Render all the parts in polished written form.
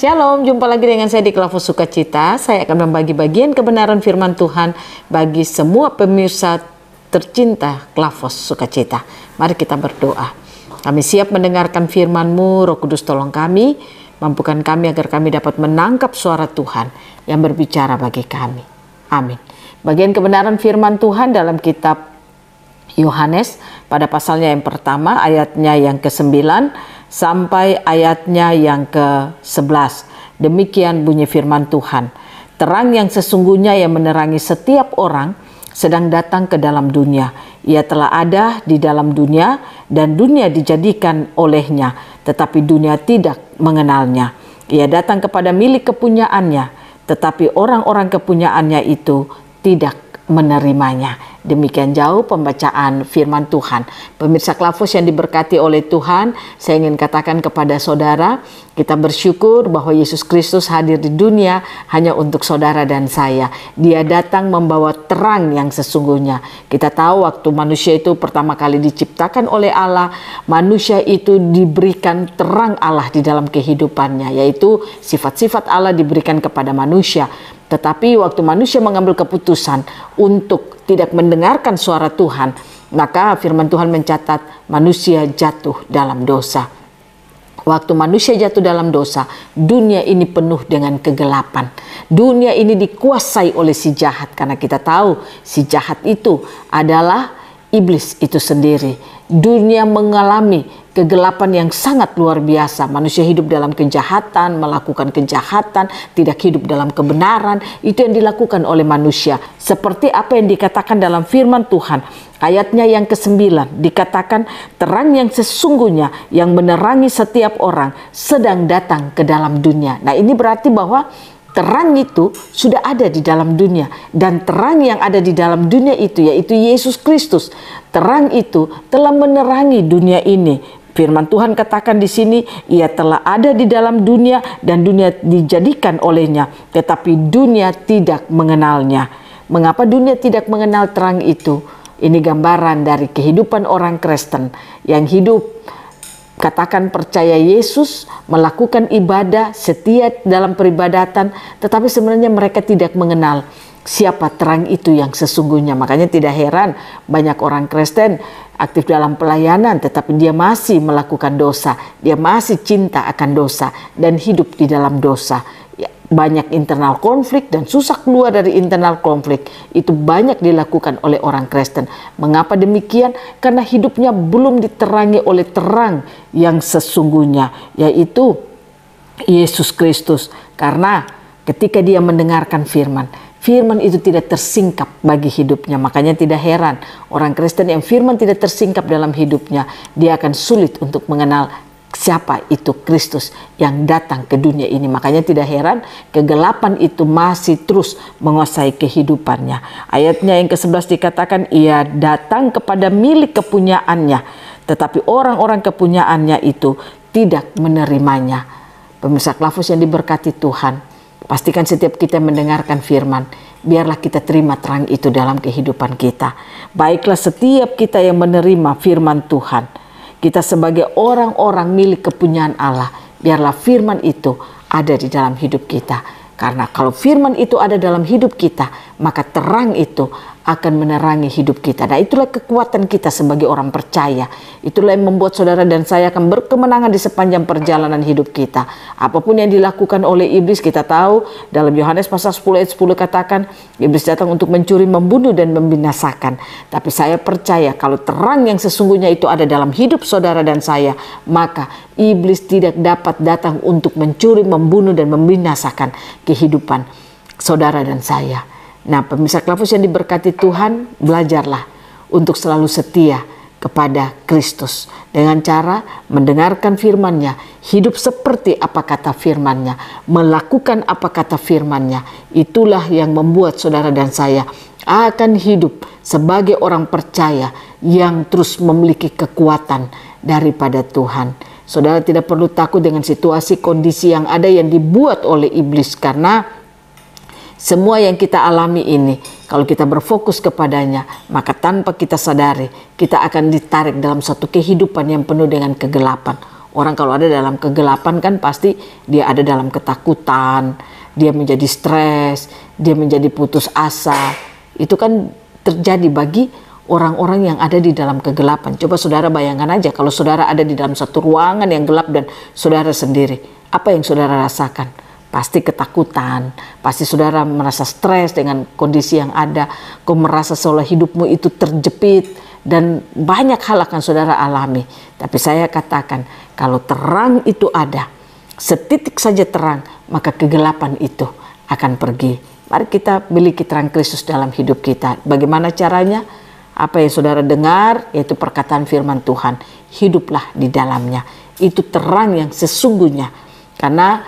Shalom, jumpa lagi dengan saya di Klavos Sukacita. Saya akan membagi bagian kebenaran firman Tuhan bagi semua pemirsa tercinta Klavos Sukacita. Mari kita berdoa. Kami siap mendengarkan firman-Mu, Roh Kudus tolong kami, mampukan kami agar kami dapat menangkap suara Tuhan yang berbicara bagi kami. Amin. Bagian kebenaran firman Tuhan dalam kitab Yohanes pada pasalnya yang pertama, ayatnya yang ke-9 sampai ayatnya yang ke-11. Demikian bunyi firman Tuhan. Terang yang sesungguhnya yang menerangi setiap orang sedang datang ke dalam dunia. Ia telah ada di dalam dunia dan dunia dijadikan olehnya, tetapi dunia tidak mengenalnya. Ia datang kepada milik kepunyaannya, tetapi orang-orang kepunyaannya itu tidak menerimanya. Demikian jauh pembacaan firman Tuhan. Pemirsa Klavos yang diberkati oleh Tuhan, saya ingin katakan kepada saudara, kita bersyukur bahwa Yesus Kristus hadir di dunia hanya untuk saudara dan saya. Dia datang membawa terang yang sesungguhnya. Kita tahu waktu manusia itu pertama kali diciptakan oleh Allah, manusia itu diberikan terang Allah di dalam kehidupannya, yaitu sifat-sifat Allah diberikan kepada manusia. Tetapi waktu manusia mengambil keputusan untuk tidak mendengarkan suara Tuhan, maka firman Tuhan mencatat manusia jatuh dalam dosa. Waktu manusia jatuh dalam dosa, dunia ini penuh dengan kegelapan. Dunia ini dikuasai oleh si jahat, karena kita tahu si jahat itu adalah iblis itu sendiri. Dunia mengalami kegelapan yang sangat luar biasa. Manusia hidup dalam kejahatan, melakukan kejahatan, tidak hidup dalam kebenaran. Itu yang dilakukan oleh manusia. Seperti apa yang dikatakan dalam firman Tuhan. Ayatnya yang ke-9 dikatakan terang yang sesungguhnya yang menerangi setiap orang sedang datang ke dalam dunia. Nah, ini berarti bahwa terang itu sudah ada di dalam dunia, dan terang yang ada di dalam dunia itu yaitu Yesus Kristus. Terang itu telah menerangi dunia ini. Firman Tuhan katakan di sini, ia telah ada di dalam dunia dan dunia dijadikan olehnya, tetapi dunia tidak mengenalnya. Mengapa dunia tidak mengenal terang itu? Ini gambaran dari kehidupan orang Kristen yang hidup, katakan percaya Yesus, melakukan ibadah, setia dalam peribadatan, tetapi sebenarnya mereka tidak mengenal siapa terang itu yang sesungguhnya. Makanya tidak heran banyak orang Kristen aktif dalam pelayanan, tetapi dia masih melakukan dosa, dia masih cinta akan dosa dan hidup di dalam dosa. Banyak internal konflik dan susah keluar dari internal konflik. Itu banyak dilakukan oleh orang Kristen. Mengapa demikian? Karena hidupnya belum diterangi oleh terang yang sesungguhnya, yaitu Yesus Kristus. Karena ketika dia mendengarkan firman itu tidak tersingkap bagi hidupnya. Makanya tidak heran orang Kristen yang firman tidak tersingkap dalam hidupnya, dia akan sulit untuk mengenal siapa itu Kristus yang datang ke dunia ini. Makanya tidak heran kegelapan itu masih terus menguasai kehidupannya. Ayatnya yang ke-11 dikatakan ia datang kepada milik kepunyaannya, tetapi orang-orang kepunyaannya itu tidak menerimanya. Pemirsa Klavos yang diberkati Tuhan, pastikan setiap kita mendengarkan firman, biarlah kita terima terang itu dalam kehidupan kita. Baiklah setiap kita yang menerima firman Tuhan, kita sebagai orang-orang milik kepunyaan Allah, biarlah firman itu ada di dalam hidup kita. Karena kalau firman itu ada dalam hidup kita, maka terang itu akan menerangi hidup kita. Nah, itulah kekuatan kita sebagai orang percaya. Itulah yang membuat saudara dan saya akan berkemenangan di sepanjang perjalanan hidup kita. Apapun yang dilakukan oleh iblis, kita tahu dalam Yohanes pasal 10 ayat 10 katakan, iblis datang untuk mencuri, membunuh dan membinasakan. Tapi saya percaya kalau terang yang sesungguhnya itu ada dalam hidup saudara dan saya, maka iblis tidak dapat datang untuk mencuri, membunuh dan membinasakan kehidupan saudara dan saya. Nah, pemirsa Klavos yang diberkati Tuhan, belajarlah untuk selalu setia kepada Kristus dengan cara mendengarkan firman-Nya, hidup seperti apa kata firman-Nya, melakukan apa kata firman-Nya. Itulah yang membuat saudara dan saya akan hidup sebagai orang percaya yang terus memiliki kekuatan daripada Tuhan. Saudara tidak perlu takut dengan situasi kondisi yang ada yang dibuat oleh iblis, karena semua yang kita alami ini, kalau kita berfokus kepadanya, maka tanpa kita sadari, kita akan ditarik dalam satu kehidupan yang penuh dengan kegelapan. Orang kalau ada dalam kegelapan kan pasti dia ada dalam ketakutan, dia menjadi stres, dia menjadi putus asa. Itu kan terjadi bagi orang-orang yang ada di dalam kegelapan. Coba saudara bayangkan aja kalau saudara ada di dalam satu ruangan yang gelap dan saudara sendiri. Apa yang saudara rasakan? Pasti ketakutan, pasti saudara merasa stres dengan kondisi yang ada. Kau merasa seolah hidupmu itu terjepit dan banyak hal akan saudara alami. Tapi saya katakan kalau terang itu ada, setitik saja terang, maka kegelapan itu akan pergi. Mari kita miliki terang Kristus dalam hidup kita. Bagaimana caranya? Apa yang saudara dengar, yaitu perkataan firman Tuhan. Hiduplah di dalamnya. Itu terang yang sesungguhnya. Karena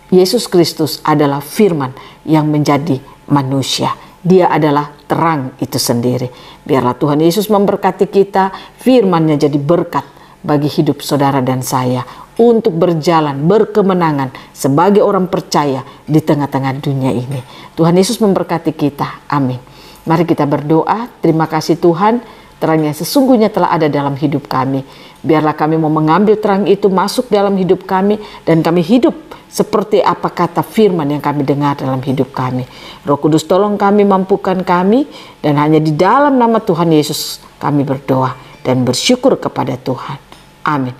Yesus Kristus adalah firman yang menjadi manusia. Dia adalah terang itu sendiri. Biarlah Tuhan Yesus memberkati kita. Firman-Nya jadi berkat bagi hidup saudara dan saya. Untuk berjalan berkemenangan sebagai orang percaya di tengah-tengah dunia ini. Tuhan Yesus memberkati kita. Amin. Mari kita berdoa. Terima kasih Tuhan, terang yang sesungguhnya telah ada dalam hidup kami. Biarlah kami mau mengambil terang itu masuk dalam hidup kami, dan kami hidup seperti apa kata firman yang kami dengar dalam hidup kami. Roh Kudus tolong kami, mampukan kami, dan hanya di dalam nama Tuhan Yesus kami berdoa dan bersyukur kepada Tuhan. Amin.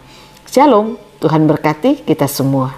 Shalom. Tuhan berkati kita semua.